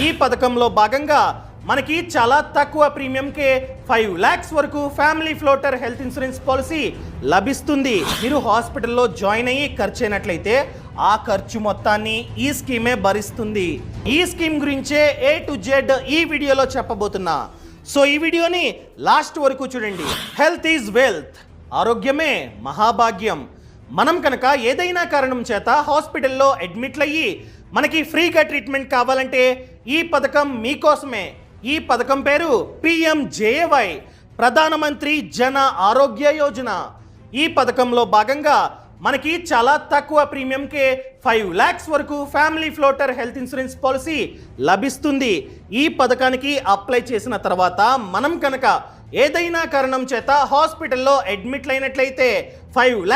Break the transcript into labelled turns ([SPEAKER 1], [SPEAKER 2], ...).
[SPEAKER 1] ఈ పథకంలో భాగంగా మనకి చాలా తక్కువ ప్రీమియంకే 5 lakhs వరకు family floater health insurance policy లభిస్తుంది. మీరు హాస్పిటల్లో జాయిన్ అయ్యి ఖర్చు అయినట్లయితే ఆ ఖర్చు మొత్తాన్ని ఈ స్కీమే భరిస్తుంది. ఈ స్కీమ్ గురించే A to Z ఈ వీడియోలో చెప్పబోతున్నా. సో ఈ వీడియోని లాస్ట్ వరకు చూడండి. హెల్త్ ఈజ్ వెల్త్, ఆరోగ్యమే మహాభాగ్యం. మనం కనుక ఏదైనా కారణం చేత హాస్పిటల్లో అడ్మిట్లు అయ్యి మనకి ఫ్రీగా ట్రీట్మెంట్ కావాలంటే ఈ పథకం మీకోసమే. ఈ పథకం పేరు PMJAY, ప్రధానమంత్రి జన ఆరోగ్య యోజన. ఈ పథకంలో భాగంగా మనకి చాలా తక్కువ ప్రీమియంకే 5 lakhs వరకు family floater health insurance policy లభిస్తుంది. ఈ పథకానికి అప్లై చేసిన తర్వాత మనం కనుక ఏదైనా కారణం చేత హాస్పిటల్లో అడ్మిట్లు అయినట్లయితే 5